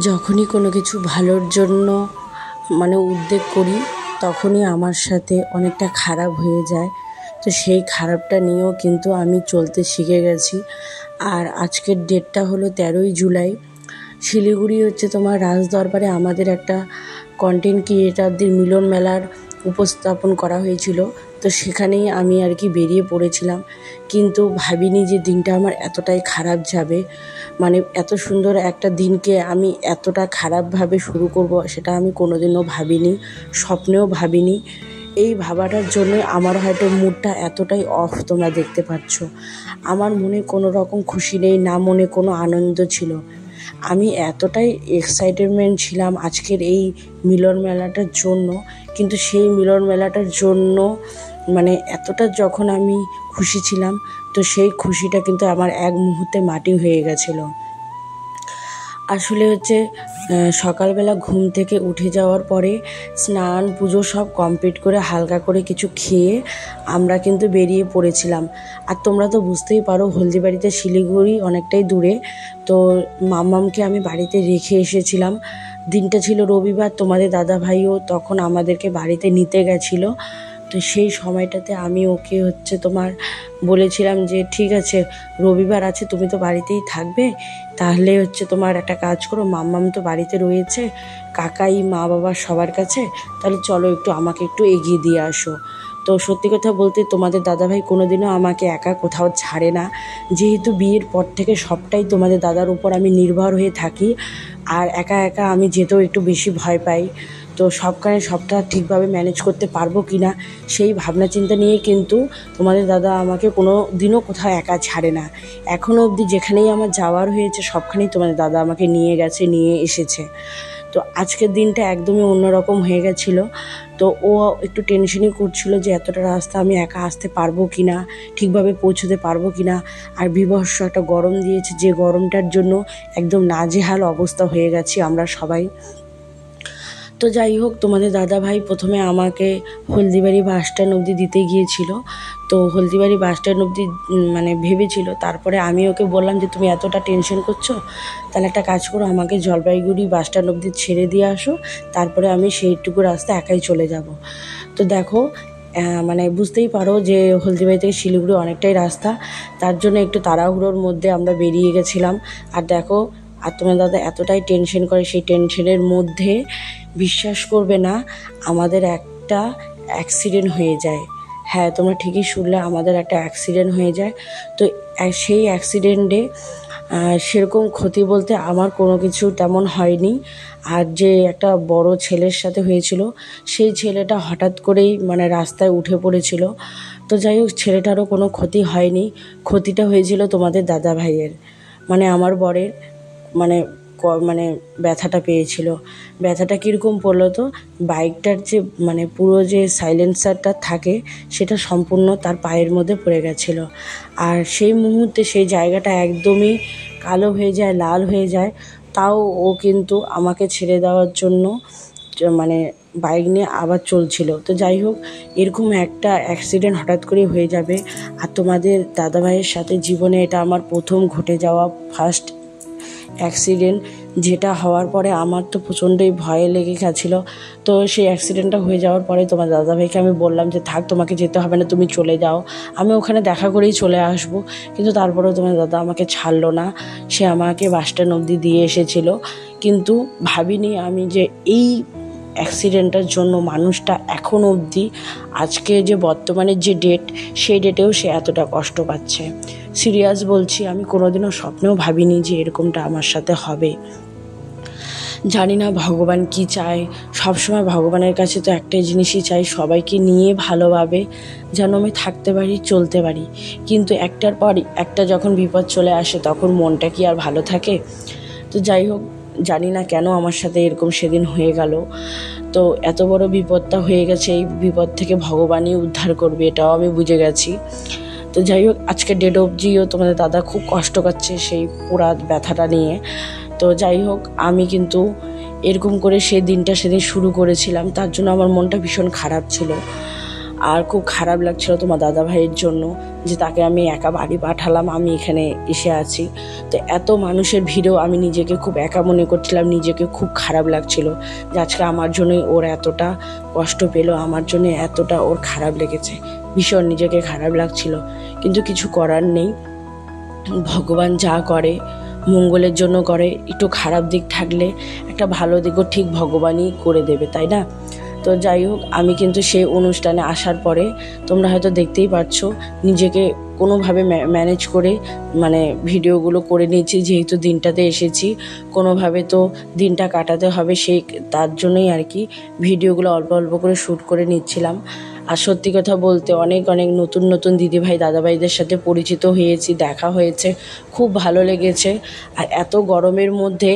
যখনই কোনো কিছু ভালোর জন্য উদ্যোগ করি, তখনই আমার সাথে অনেকটা খারাপ হয়ে যায়। তো সেই খারাপটা নিয়েও কিন্তু আমি চলতে শিখে গেছি। আর আজকের ডেটটা হলো 13ই জুলাই। শিলিগুড়ি তোমার রাজদরবারে আমাদের একটা কন্টেন্ট ক্রিয়েটারদের মিলন মেলার উপস্থাপন করা হয়েছিল। তো সেখানেই আমি আর কি বেরিয়ে পড়েছিলাম, কিন্তু ভাবিনি যে দিনটা আমার এতটাই খারাপ যাবে। এত সুন্দর একটা দিনকে আমি এতটা খারাপভাবে শুরু করব, সেটা আমি কোনোদিনও ভাবিনি, স্বপ্নেও ভাবিনি। এই ভাবাটার জন্যই আমার হয়তো মুডটা এতটাই অফ তোমরা দেখতে পাচ্ছ। আমার মনে কোনো রকম খুশি নেই, না মনে কোনো আনন্দ ছিল। আমি এতটাই এক্সাইটেডমেন্ট ছিলাম আজকের এই মিলন মেলাটার জন্য, কিন্তু সেই মিলন মেলাটার জন্য এতটা যখন আমি খুশি ছিলাম, তো সেই খুশিটা কিন্তু আমার এক মুহূর্তে মাটি হয়ে গেছিলো। আসলে সকালবেলা ঘুম থেকে উঠে যাওয়ার পরে স্নান পুজো সব কমপ্লিট করে হালকা করে কিছু খেয়ে আমরা কিন্তু বেরিয়ে পড়েছিলাম। আর তোমরা তো বুঝতেই পারো, হলদিবাড়িতে শিলিগুড়ি অনেকটাই দূরে। তো মাম্মামকে আমি বাড়িতে রেখে এসেছিলাম। দিনটা ছিল রবিবার, তোমাদের দাদাভাইও তখন আমাদেরকে বাড়িতে নিতে গেছিলো। তো সেই সময়টাতে আমি ওকে তোমার বলেছিলাম যে ঠিক আছে, রবিবার আছে, তুমি তো বাড়িতেই থাকবে, তাহলে তোমার একটা কাজ করো, মাম্মাম তো বাড়িতে রয়েছে, কাকাই মা বাবা সবার কাছে, তাহলে চলো আমাকে একটু এগিয়ে দিয়ে আসো। তো সত্যি কথা বলতে তোমাদের দাদাভাই কোনোদিনও আমাকে একা কোথাও ছাড়ে না, যেহেতু বিয়ের পর থেকে সবটাই তোমাদের দাদার উপর আমি নির্ভর হয়ে থাকি। আর একা একা আমি যেতেও একটু বেশি ভয় পাই। তো সবটা ঠিকভাবে ম্যানেজ করতে পারবো কি না, সেই ভাবনা চিন্তা নিয়ে কিন্তু তোমাদের দাদা আমাকে কোনো দিনও কোথাও একা ছাড়ে না। এখনও অবধি যেখানেই আমার যাওয়ার হয়েছে সবখানেই তোমাদের দাদা আমাকে নিয়ে গেছে, নিয়ে এসেছে। তো আজকের দিনটা একদমই অন্যরকম হয়ে গেছিলো। তো ও একটু টেনশনই করছিল যে এতটা রাস্তা আমি একা আসতে পারবো কি না, ঠিকভাবে পৌঁছতে পারবো কি না। আর বীভৎস একটা গরম দিয়েছে, যে গরমটার জন্য একদম নাজেহাল অবস্থা হয়ে গেছি আমরা সবাই। তো যাই হোক, তোমাদের দাদাভাই প্রথমে আমাকে হলদিবাড়ি বাস স্ট্যান্ড অবধি দিতে গিয়েছিল। তো হলদিবাড়ি বাস স্ট্যান্ড অবধি ভেবেছিল। তারপরে আমি ওকে বললাম যে তুমি এতটা টেনশন করছো, তাহলে একটা কাজ করো, আমাকে জলপাইগুড়ি বাস স্ট্যান্ড অবধি ছেড়ে দিয়ে আসো, তারপরে আমি সেইটুকু রাস্তা একাই চলে যাব। তো দেখো, বুঝতেই পারো যে হলদিবাড়ি থেকে শিলিগুড়ি অনেকটাই রাস্তা, তার জন্য একটু তাড়াহুড়োর মধ্যে আমরা বেরিয়ে গেছিলাম। আর দেখো, আর তোমার দাদা এতটাই টেনশন করে, সেই টেনশনের মধ্যে বিশ্বাস করবে না, আমাদের একটা অ্যাক্সিডেন্ট হয়ে যায়। হ্যাঁ, তোমরা ঠিকই শুনলে, আমাদের একটা অ্যাক্সিডেন্ট হয়ে যায়। তো সেই অ্যাক্সিডেন্টে সেরকম ক্ষতি বলতে আমার কোনো কিছু তেমন হয়নি। আর যে একটা বড় ছেলের সাথে হয়েছিল, সেই ছেলেটা হঠাৎ করেই রাস্তায় উঠে পড়েছিল। তো যাই হোক, ছেলেটারও কোনো ক্ষতি হয়নি। ক্ষতিটা হয়েছিল তোমাদের দাদা ভাইয়ের, আমার বরের ব্যথাটা পেয়েছিল। ব্যথাটা কীরকম পড়লো, তো বাইকটার যে পুরো যে সাইলেন্সারটা থাকে, সেটা সম্পূর্ণ তার পায়ের মধ্যে পড়ে গেছিলো। আর সেই মুহূর্তে সেই জায়গাটা একদমই কালো হয়ে যায়, লাল হয়ে যায়। তাও ও কিন্তু আমাকে ছেড়ে দেওয়ার জন্য বাইক নিয়ে আবার চলছিল। তো যাই হোক, এরকম একটা অ্যাক্সিডেন্ট হঠাৎ করে হয়ে যাবে। আর তোমাদের দাদাভাইয়ের সাথে জীবনে এটা আমার প্রথম ঘটে যাওয়া ফার্স্ট অ্যাক্সিডেন্ট, যেটা হওয়ার পরে আমার তো প্রচণ্ডই ভয় লেগে গেছিলো। তো সেই অ্যাক্সিডেন্টটা হয়ে যাওয়ার পরে তোমার দাদাভাইকে আমি বললাম যে থাক, তোমাকে যেতে হবে না, তুমি চলে যাও, আমি ওখানে দেখা করেই চলে আসবো। কিন্তু তারপরেও তোমার দাদা আমাকে ছাড়লো না, সে আমাকে বাস স্ট্যান্ড অবধি দিয়ে এসেছিলো। কিন্তু ভাবিনি আমি যে এই অ্যাক্সিডেন্টটার জন্য মানুষটা এখন অবধি, আজকে যে বর্তমানে যে ডেট, সেই ডেটেও সে এতটা কষ্ট পাচ্ছে। সিরিয়াস বলছি, আমি কোনোদিনও স্বপ্নেও ভাবিনি যে এরকমটা আমার সাথে হবে। জানি না ভগবান কি চায়। সবসময় ভগবানের কাছে তো একটাই জিনিসই চাই, সবাইকে নিয়ে ভালোভাবে যেন আমি থাকতে পারি, চলতে পারি। কিন্তু একটার পর একটা যখন বিপদ চলে আসে, তখন মনটা কি আর ভালো থাকে? তো যাই হোক, জানি না কেন আমার সাথে এরকম সেদিন হয়ে গেল। তো এত বড় বিপদটা হয়ে গেছে, এই বিপদ থেকে ভগবানই উদ্ধার করবে, এটাও আমি বুঝে গেছি। তো যাই হোক, আজকে ডেট অবধিও তোমাদের দাদা খুব কষ্ট পাচ্ছে সেই পুরা ব্যথাটা নিয়ে। তো যাই হোক, আমি কিন্তু এরকম করে সেই দিনটা সেদিন শুরু করেছিলাম, তার জন্য আমার মনটা ভীষণ খারাপ ছিল। আর খুব খারাপ লাগছিল তোমার দাদা ভাইয়ের জন্য, যে তাকে আমি একা বাড়ি পাঠালাম, আমি এখানে এসে আছি। তো এত মানুষের ভিড়েও আমি নিজেকে খুব একা মনে করছিলাম, নিজেকে খুব খারাপ লাগছিল যে আজকে আমার জন্যই ওর এতটা কষ্ট পেলো, আমার জন্য এতটা ওর খারাপ লেগেছে, ভীষণ নিজেকে খারাপ লাগছিল। কিন্তু কিছু করার নেই, ভগবান যা করে মঙ্গলের জন্য করে। একটু খারাপ দিক থাকলে একটা ভালো দিকও ঠিক ভগবানই করে দেবে, তাই না? তো যাই হোক, আমি কিন্তু সেই অনুষ্ঠানে আসার পরে তোমরা হয়তো দেখতেই পাচ্ছ নিজেকে কোনোভাবে ম্যানেজ করে মানে ভিডিওগুলো করে নিয়েছি, যেহেতু দিনটাতে এসেছি, কোনোভাবে তো দিনটা কাটাতে হবে, সেই তার জন্যই আর কি ভিডিওগুলো অল্প অল্প করে শ্যুট করে নিচ্ছিলাম। আর সত্যি কথা বলতে অনেক অনেক নতুন নতুন দিদিভাই দাদাভাইদের সাথে পরিচিত হয়েছি, দেখা হয়েছে, খুব ভালো লেগেছে। আর এত গরমের মধ্যে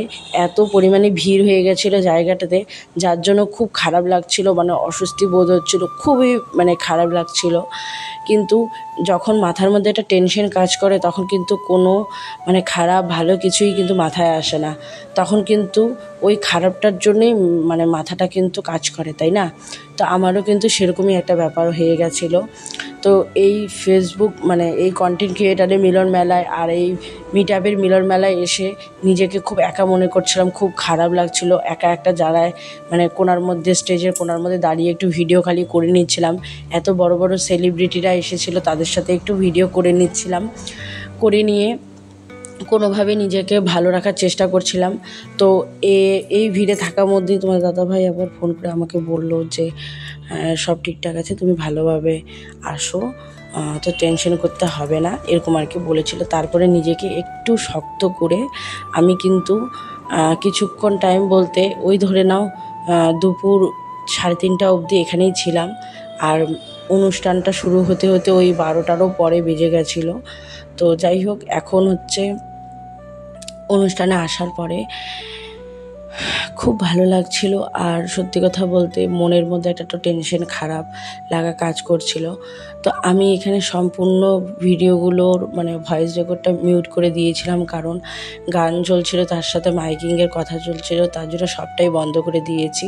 এত পরিমাণে ভিড় হয়ে গেছিলো জায়গাটাতে, যার জন্য খুব খারাপ লাগছিল, মানে অস্বস্তি বোধ হচ্ছিলো, খুবই মানে খারাপ লাগছিল। কিন্তু যখন মাথার মধ্যে একটা টেনশন কাজ করে তখন কিন্তু কোনো মানে খারাপ ভালো কিছুই কিন্তু মাথায় আসে না, তখন কিন্তু ওই খারাপটার জন্যই মানে মাথাটা কিন্তু কাজ করে, তাই না? তো আমারও কিন্তু সেরকমই একটা ব্যাপার হয়ে গেছিলো। তো এই ফেসবুক মানে এই কন্টেন্ট ক্রিয়েটারের মিলন মেলায় আর এই মিট আপের মিলন মেলায় এসে নিজেকে খুব একা মনে করছিলাম, খুব খারাপ লাগছিল। একা একটা জায়গায় মানে কোনার মধ্যে, স্টেজের কোনার মধ্যে দাঁড়িয়ে একটু ভিডিও খালি করে নিচ্ছিলাম। এত বড় বড় সেলিব্রিটিরা এসেছিলো, তাদের সাথে একটু ভিডিও করে নিচ্ছিলাম, করে নিয়ে কোনোভাবে নিজেকে ভালো রাখার চেষ্টা করছিলাম। তো এই ভিড়ে থাকার মধ্যেই তোমার দাদাভাই আবার ফোন করে আমাকে বললো যে সব ঠিকঠাক আছে, তুমি ভালোভাবে আসো, তো টেনশন করতে হবে না, এরকম আর কি বলেছিল। তারপরে নিজেকে একটু শক্ত করে আমি কিন্তু কিছুক্ষণ টাইম বলতে ওই ধরে নাও দুপুর 3:30 অবধি এখানেই ছিলাম। আর অনুষ্ঠানটা শুরু হতে হতে ওই 12টারও পরে বেজে গেছিলো। তো যাই হোক, এখন হচ্ছে অনুষ্ঠানে আসার পরে খুব ভালো লাগছিল। আর সত্যি কথা বলতে মনের মধ্যে একটা তো টেনশন, খারাপ লাগা কাজ করছিল। তো আমি এখানে সম্পূর্ণ ভিডিওগুলোর মানে ভয়েস রেকর্ডটা মিউট করে দিয়েছিলাম, কারণ গান চলছিল, তার সাথে মাইকিংয়ের কথা চলছিল, তার জন্য সবটাই বন্ধ করে দিয়েছি।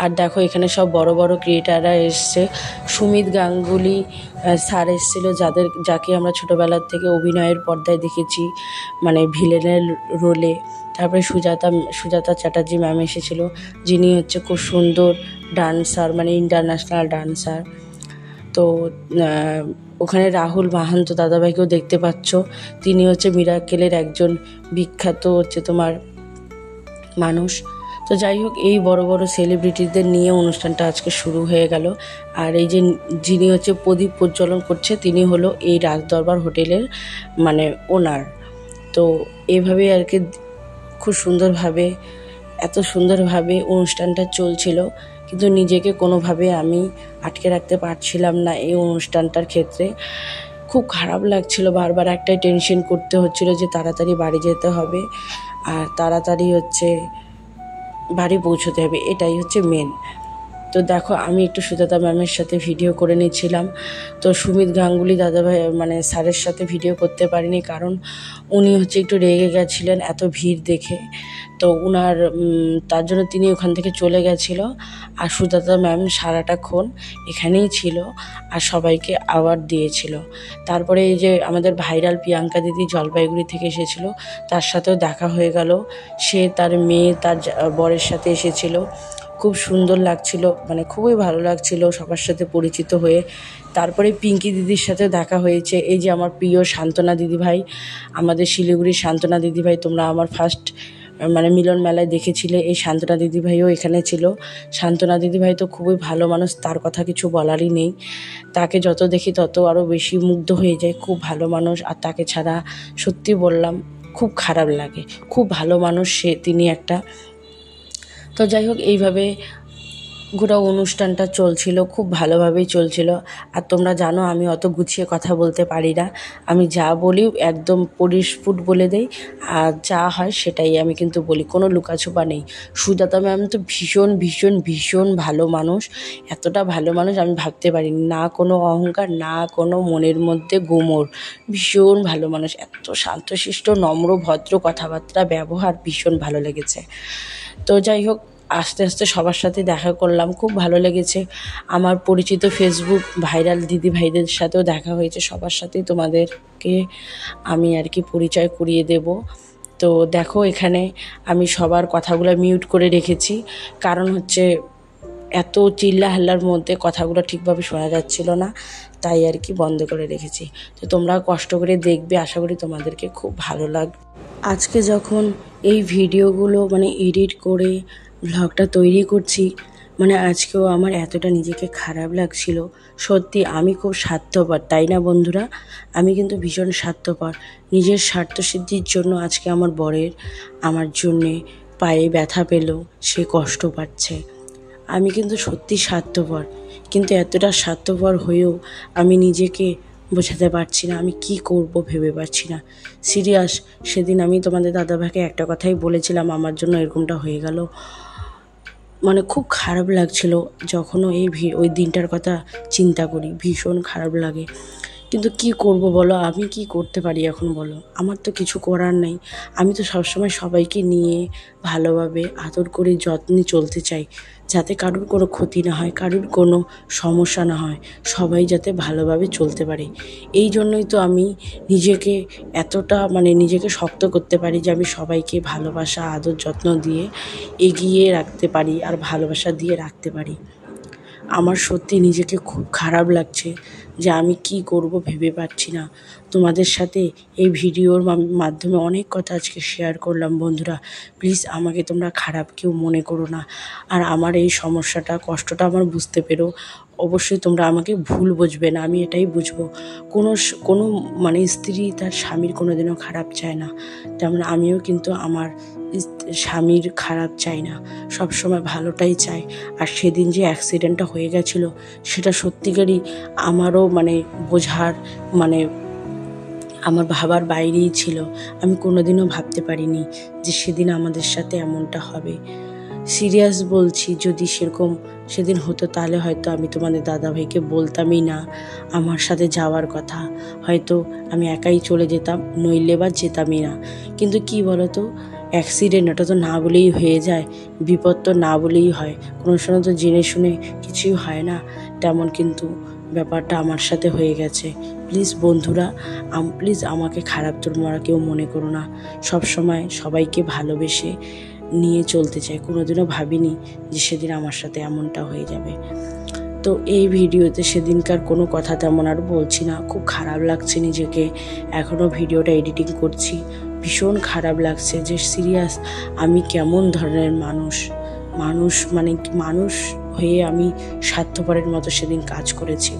আর দেখো এখানে সব বড় বড় ক্রিয়েটাররা এসছে। সুমিত গাঙ্গুলি স্যার এসেছিলো, যাকে আমরা ছোটোবেলার থেকে অভিনয়ের পর্দায় দেখেছি, মানে ভিলেনের রোলে। তারপরে সুজাতা চ্যাটার্জি ম্যাম এসেছিলো, যিনি হচ্ছে খুব সুন্দর ডান্সার, মানে ইন্টারন্যাশনাল ডান্সার। তো ওখানে রাহুল মাহান্ত দাদাভাইকেও দেখতে পাচ্ছ, তিনি হচ্ছে মিরাকেলের একজন বিখ্যাত হচ্ছে তোমার মানুষ। তো যাই হোক, এই বড় বড় সেলিব্রিটিদের নিয়ে অনুষ্ঠানটা আজকে শুরু হয়ে গেল। আর এই যে যিনি হচ্ছে প্রদীপ প্রজ্বলন করছে, তিনি হলো এই রাজদরবার হোটেলের মানে ওনার। তো এইভাবেই আর কি খুব সুন্দরভাবে, এত সুন্দরভাবে অনুষ্ঠানটা চলছিল, কিন্তু নিজেকে কোনোভাবে আমি আটকে রাখতে পারছিলাম না এই অনুষ্ঠানটার ক্ষেত্রে। খুব খারাপ লাগছিল, বারবার একটাই টেনশন করতে হচ্ছিল যে তাড়াতাড়ি বাড়ি যেতে হবে আর তাড়াতাড়ি হচ্ছে বাড়ি পৌঁছতে হবে, এটাই হচ্ছে মেন। তো দেখো আমি একটু সুজাতা ম্যামের সাথে ভিডিও করে নিচ্ছিলাম। তো সুমিত গাঙ্গুলি দাদাভাই মানে স্যারের সাথে ভিডিও করতে পারিনি, কারণ উনি হচ্ছে একটু রেগে গেছিলেন এত ভিড় দেখে। তো তার জন্য তিনি ওখান থেকে চলে গেছিলো। আর সুজাতা ম্যাম সারাটাক্ষণ এখানেই ছিল আর সবাইকে অ্যাওয়ার্ড দিয়েছিল। তারপরে এই যে আমাদের ভাইরাল প্রিয়াঙ্কা দিদি জলপাইগুড়ি থেকে এসেছিলো, তার সাথেও দেখা হয়ে গেল। সে তার মেয়ে তার বরের সাথে এসেছিলো, খুব সুন্দর লাগছিল, মানে খুবই ভালো লাগছিল সবার সাথে পরিচিত হয়ে। তারপরে পিঙ্কি দিদির সাথে দেখা হয়েছে, এই যে আমার প্রিয় সান্ত্বনা দিদিভাই, আমাদের শিলিগুড়ির সান্ত্বনা দিদিভাই, তোমরা আমার ফার্স্ট মানে মিলন মেলায় দেখেছিলে, এই সান্ত্বনা দিদিভাইও এখানে ছিল। সান্ত্বনা দিদিভাই তো খুবই ভালো মানুষ, তার কথা কিছু বলারই নেই। তাকে যত দেখি তত আরও বেশি মুগ্ধ হয়ে যায়, খুব ভালো মানুষ। আর তাকে ছাড়া সত্যি বললাম খুব খারাপ লাগে, খুব ভালো মানুষ তিনি একটা। তো যাই হোক, এইভাবে গোটা অনুষ্ঠানটা চলছিল, খুব ভালোভাবেই চলছিল। আর তোমরা জানো আমি অত গুছিয়ে কথা বলতে পারি না, আমি যা বলি একদম পরিস্ফুট বলে দেই, আর যা হয় সেটাই আমি কিন্তু বলি, কোনো লুকাছুপা নেই। সুজাতা ম্যাম তো ভীষণ ভীষণ ভীষণ ভালো মানুষ, এতটা ভালো মানুষ আমি ভাবতে পারিনি, না কোনো অহংকার, না কোনো মনের মধ্যে গুমর, ভীষণ ভালো মানুষ, এত শান্তশিষ্ট নম্র ভদ্র কথাবার্তা ব্যবহার ভীষণ ভালো লেগেছে। তো যাই হোক, আস্তে আস্তে সবার সাথে দেখা করলাম, খুব ভালো লেগেছে। আমার পরিচিত ফেসবুক ভাইরাল দিদি ভাইদের সাথেও দেখা হয়েছে, সবার সাথেই তোমাদেরকে আমি আর কি পরিচয় করিয়ে দেব। তো দেখো এখানে আমি সবার কথাগুলো মিউট করে রেখেছি, কারণ হচ্ছে এত চিল্লা হাল্লার মধ্যে কথাগুলো ঠিকভাবে শোনা যাচ্ছিল না, তাই আর কি বন্ধ করে রেখেছি। তো তোমরা কষ্ট করে দেখবে, আশা করি তোমাদেরকে খুব ভালো লাগবে। আজকে যখন এই ভিডিওগুলো মানে এডিট করে ব্লগটা তৈরি করছি, মানে আজকেও আমার এতটা নিজেকে খারাপ লাগছিল। সত্যি আমি খুব স্বার্থপর, তাই না বন্ধুরা? আমি কিন্তু ভীষণ স্বার্থপর। নিজের স্বার্থসিদ্ধির জন্য আজকে আমার বরের আমার জন্যে পায়ে ব্যথা পেল, সে কষ্ট পাচ্ছে। আমি কিন্তু সত্যি স্বার্থপর, কিন্তু এতটা স্বার্থপর হয়েও আমি নিজেকে বোঝাতে পারছি না আমি কি করব, ভেবে পাচ্ছি না। সিরিয়াস, সেদিন আমি তোমাদের দাদাভাইকে একটা কথাই বলেছিলাম, আমার জন্য এরকমটা হয়ে গেল। মানে খুব খারাপ লাগছিল যখনও ওই দিনটার কথা চিন্তা করি, ভীষণ খারাপ লাগে। কিন্তু কি করব বলো, আমি কি করতে পারি এখন বলো? আমার তো কিছু করার নেই। আমি তো সবসময় সবাইকে নিয়ে ভালোভাবে আদর করে যত্নে চলতে চাই, যাতে কারোর কোনো ক্ষতি না হয়, কারোর কোনো সমস্যা না হয়, সবাই যাতে ভালোভাবে চলতে পারে। এই জন্যই তো আমি নিজেকে এতটা মানে নিজেকে শক্ত করতে পারি যে আমি সবাইকে ভালোবাসা আদর যত্ন দিয়ে এগিয়ে রাখতে পারি আর ভালোবাসা দিয়ে রাখতে পারি। আমার সত্যি নিজেকে খুব খারাপ লাগছে যে আমি কি করব ভেবে পাচ্ছি না। তোমাদের সাথে এই ভিডিওর মাধ্যমে অনেক কথা আজকে শেয়ার করলাম বন্ধুরা। প্লিজ আমাকে তোমরা খারাপ কেউ মনে করো না, আর আমার এই সমস্যাটা কষ্টটা আমার বুঝতে পেরো। অবশ্যই তোমরা আমাকে ভুল বুঝবে না, আমি এটাই বুঝবো। কোনো মানে স্ত্রী তার স্বামীর কোনো দিনও খারাপ চায় না, তেমন আমিও কিন্তু আমার স্বামীর খারাপ চাই না, সবসময় ভালোটাই চাই। আর সেদিন যে অ্যাক্সিডেন্টটা হয়ে গেছিলো, সেটা সত্যিকারই আমারও মানে বোঝার মানে আমার ভাবার বাইরেই ছিল। আমি কোনোদিনও ভাবতে পারিনি যে সেদিন আমাদের সাথে এমনটা হবে। সিরিয়াস বলছি, যদি সেরকম সেদিন হতো তাহলে হয়তো আমি তোমাদের দাদাভাইকে বলতামই না আমার সাথে যাওয়ার কথা, হয়তো আমি একাই চলে যেতাম, নইলে বা যেতামই না। কিন্তু কি বলো তো, অ্যাক্সিডেন্ট ওটা তো না বলেই হয়ে যায়, বিপদ তো না বলেই হয়, কোনো সময় তো জেনে শুনে কিছুই হয় না, তেমন কিন্তু ব্যাপারটা আমার সাথে হয়ে গেছে। প্লিজ বন্ধুরা, প্লিজ আমাকে খারাপ তোমরা কেউ মনে করো না। সব সময় সবাইকে ভালোবেসে নিয়ে চলতে চাই, কোনোদিনও ভাবিনি যে সেদিন আমার সাথে এমনটা হয়ে যাবে। তো এই ভিডিওতে সেদিনকার কোনো কথা তেমন আর বলছি না, খুব খারাপ লাগছে নিজেকে। এখনও ভিডিওটা এডিটিং করছি, ভীষণ খারাপ লাগছে যে সিরিয়াস আমি কেমন ধরনের মানুষ মানে মানুষ হয়ে আমি স্বার্থপরের মতো সেদিন কাজ করেছি।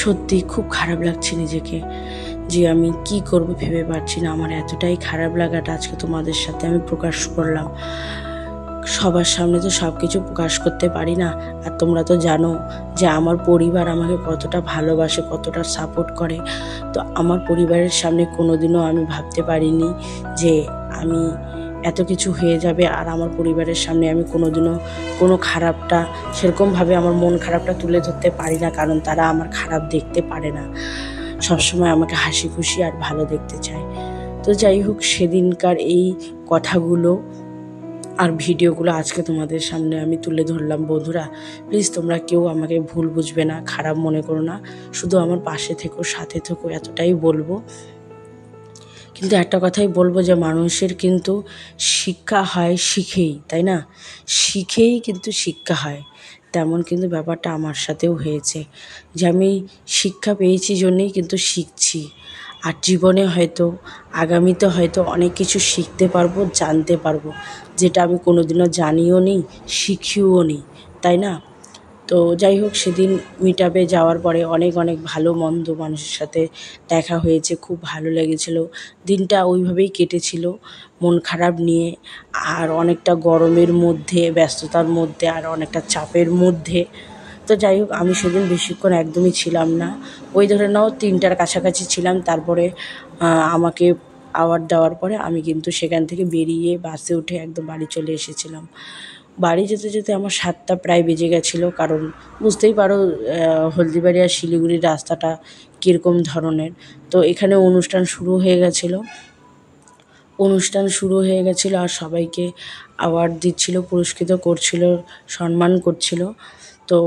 সত্যি খুব খারাপ লাগছে নিজেকে, যে আমি কি করব ভেবে পাচ্ছি না। আমার এতটাই খারাপ লাগাটা আজকে তোমাদের সাথে আমি প্রকাশ করলাম। সবার সামনে তো সব কিছু প্রকাশ করতে পারি না, আর তোমরা তো জানো যে আমার পরিবার আমাকে কতটা ভালোবাসে, কতটা সাপোর্ট করে। তো আমার পরিবারের সামনে কোনোদিনও আমি ভাবতে পারিনি যে আমি এত কিছু হয়ে যাবে, আর আমার পরিবারের সামনে আমি কোনোদিনও কোনো খারাপটা সেরকমভাবে আমার মন খারাপটা তুলে ধরতে পারি না, কারণ তারা আমার খারাপ দেখতে পারে না, সবসময় আমাকে হাসি খুশি আর ভালো দেখতে চায়। তো যাই হোক, সেদিনকার এই কথাগুলো আর ভিডিওগুলো আজকে তোমাদের সামনে আমি তুলে ধরলাম বন্ধুরা। প্লিজ তোমরা কেউ আমাকে ভুল বুঝবে না, খারাপ মনে করো না, শুধু আমার পাশে থেকো, সাথে থেকো, এতটাই বলবো। কিন্তু একটা কথাই বলবো যে মানুষের কিন্তু শিক্ষা হয় শিখেই, তাই না? শিখেই কিন্তু শিক্ষা হয়, তেমন কিন্তু ব্যাপারটা আমার সাথেও হয়েছে, যে আমি শিক্ষা পেয়েছি জন্যেই কিন্তু শিখছি। আর জীবনে হয়তো আগামীতে হয়তো অনেক কিছু শিখতে পারবো, জানতে পারবো, যেটা আমি কোনোদিনও জানিও নি, শিখিও নি, তাই না? তো যাই হোক, সেদিন মিট আপে যাওয়ার পরে অনেক ভালো মন্দ মানুষের সাথে দেখা হয়েছে, খুব ভালো লেগেছিল। দিনটা ওইভাবেই কেটেছিল, মন খারাপ নিয়ে, আর অনেকটা গরমের মধ্যে, ব্যস্ততার মধ্যে, আর অনেকটা চাপের মধ্যে। তো যাই হোক, আমি সেদিন বেশিক্ষণ একদমই ছিলাম না, ওই ধরে নাও 3টার কাছাকাছি ছিলাম। তারপরে আমাকে আওয়ার দেওয়ার পরে আমি কিন্তু সেখান থেকে বেরিয়ে বাসে উঠে একদম বাড়ি চলে এসেছিলাম। বাড়ি যেতে যেতে আমার 7টা প্রায় বেজে গেছিলো, কারণ বুঝতেই পারো হলদিবাড়ি আর শিলিগুড়ির রাস্তাটা কীরকম ধরনের। তো এখানে অনুষ্ঠান শুরু হয়ে গেছিলো, অনুষ্ঠান শুরু হয়ে গেছিলো আর সবাইকে অ্যাওয়ার্ড দিচ্ছিল, পুরস্কৃত করছিল, সম্মান করছিল। তো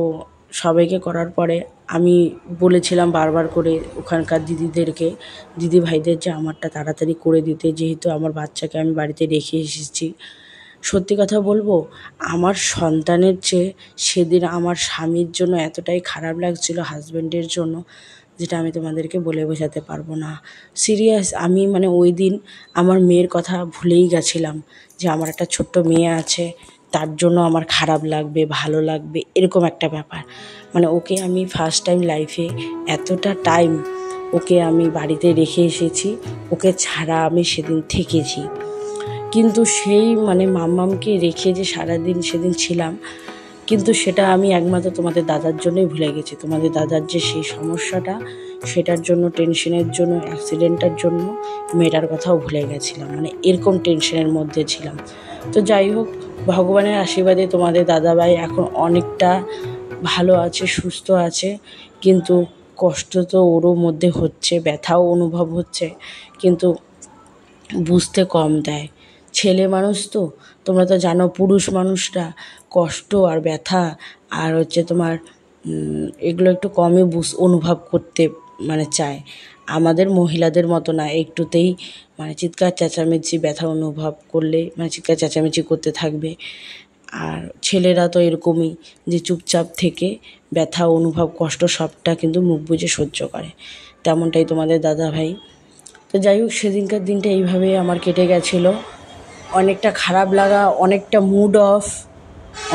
সবাইকে করার পরে আমি বলেছিলাম বারবার করে ওখানকার দিদিদেরকে, দিদি ভাইদের, যে আমারটা তাড়াতাড়ি করে দিতে, যেহেতু আমার বাচ্চাকে আমি বাড়িতে রেখে এসেছি। সত্যি কথা বলবো, আমার সন্তানের চেয়ে সেদিন আমার স্বামীর জন্য এতটাই খারাপ লাগছিল, হাজব্যান্ডের জন্য, যেটা আমি তোমাদেরকে বলে বোঝাতে পারবো না। সিরিয়াস, আমি মানে ওই দিন আমার মেয়ের কথা ভুলেই গেছিলাম যে আমার একটা ছোট্ট মেয়ে আছে, তার জন্য আমার খারাপ লাগবে, ভালো লাগবে, এরকম একটা ব্যাপার। মানে ওকে আমি ফার্স্ট টাইম লাইফে এতটা টাইম ওকে আমি বাড়িতে রেখে এসেছি, ওকে ছাড়া আমি সেদিন থেকেছি। কিন্তু সেই মানে মাম্মামকে রেখে যে সারাদিন সেদিন ছিলাম, কিন্তু সেটা আমি একমাত্র তোমাদের দাদার জন্যই ভুলে গেছি। তোমাদের দাদার যে সেই সমস্যাটা, সেটার জন্য, টেনশনের জন্য, অ্যাক্সিডেন্টটার জন্য মেয়েটার কথাও ভুলে গেছিলাম। মানে এরকম টেনশনের মধ্যে ছিলাম। তো যাই হোক, ভগবানের আশীর্বাদে তোমাদের দাদাভাই এখন অনেকটা ভালো আছে, সুস্থ আছে। কিন্তু কষ্ট তো ওরও মধ্যে হচ্ছে, ব্যথাও অনুভব হচ্ছে, কিন্তু বুঝতে কম দেয়। ছেলে মানুষ তো, তোমরা তো জানো, পুরুষ মানুষরা কষ্ট আর ব্যথা আর তোমার এগুলো একটু কমই অনুভব করতে মানে চায়। আমাদের মহিলাদের মতো না, একটুতেই মানে চিৎকার চেঁচামেচি, ব্যথা অনুভব করলে মানে চিৎকার চেঁচামেচি করতে থাকবে। আর ছেলেরা তো এরকমই, যে চুপচাপ থেকে ব্যথা অনুভব, কষ্ট সবটা কিন্তু মুখ বুজে সহ্য করে। তেমনটাই তোমাদের দাদাভাই। তো যাই হোক, সেদিনকার দিনটা এইভাবেই আমার কেটে গেছিলো। অনেকটা খারাপ লাগা, অনেকটা মুড অফ,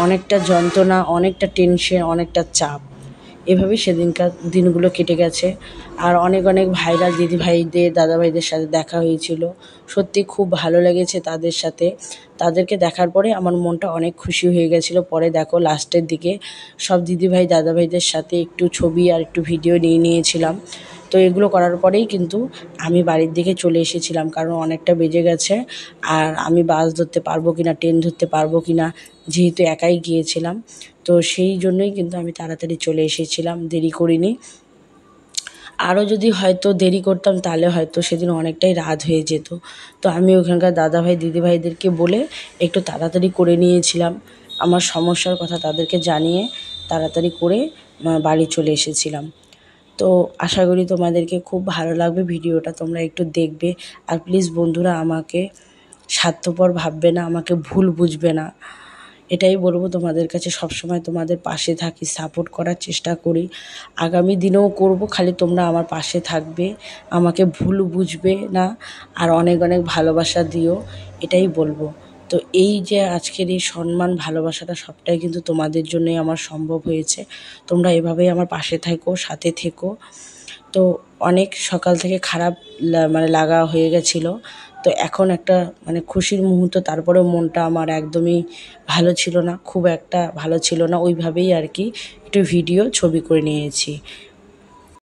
অনেকটা যন্ত্রণা, অনেকটা টেনশন, অনেকটা চাপ, এভাবেই সেদিনকার দিনগুলো কেটে গেছে। আর অনেক অনেক ভাইরাল দিদিভাইদের, দাদাভাইদের সাথে দেখা হয়েছিল। সত্যি খুব ভালো লেগেছে তাদের সাথে। তাদেরকে দেখার পরে আমার মনটা অনেক খুশি হয়ে গেছিলো। পরে দেখো লাস্টের দিকে সব দিদিভাই দাদাভাইদের সাথে একটু ছবি আর একটু ভিডিও নিয়ে নিয়েছিলাম। তো এগুলো করার পরেই কিন্তু আমি বাড়ির দিকে চলে এসেছিলাম, কারণ অনেকটা বেজে গেছে। আর আমি বাস ধরতে পারবো কি না, ট্রেন ধরতে পারবো কি না, যেহেতু একাই গিয়েছিলাম, তো সেই জন্যই কিন্তু আমি তাড়াতাড়ি চলে এসেছিলাম, দেরি করিনি। আরও যদি হয়তো দেরি করতাম তাহলে হয়তো সেদিন অনেকটাই রাত হয়ে যেত। তো আমি ওখানকার দাদাভাই দিদিভাইদেরকে বলে একটু তাড়াতাড়ি করে নিয়েছিলাম, আমার সমস্যার কথা তাদেরকে জানিয়ে তাড়াতাড়ি করে বাড়ি চলে এসেছিলাম। তো আশা করি তোমাদেরকে খুব ভালো লাগবে ভিডিওটা, তোমরা একটু দেখবে। আর প্লিজ বন্ধুরা, আমাকে স্বার্থপর ভাববে না, আমাকে ভুল বুঝবে না, এটাই বলবো তোমাদের কাছে। সবসময় তোমাদের পাশে থাকি, সাপোর্ট করার চেষ্টা করি, আগামী দিনেও করব। খালি তোমরা আমার পাশে থাকবে, আমাকে ভুল বুঝবে না, আর অনেক অনেক ভালোবাসা দিও, এটাই বলবো। তো এই যে আজকের এই সম্মান, ভালোবাসাটা সবটাই কিন্তু তোমাদের জন্যই আমার সম্ভব হয়েছে। তোমরা এভাবেই আমার পাশে থেকো, সাথে থেকো। তো অনেক সকাল থেকে খারাপ মানে লাগা হয়ে গেছিলো। তো এখন একটা মানে খুশির মুহূর্ত, তারপরেও মনটা আমার একদমই ভালো ছিল না, খুব একটা ভালো ছিল না। ওইভাবেই আর কি একটু ভিডিও ছবি করে নিয়েছি।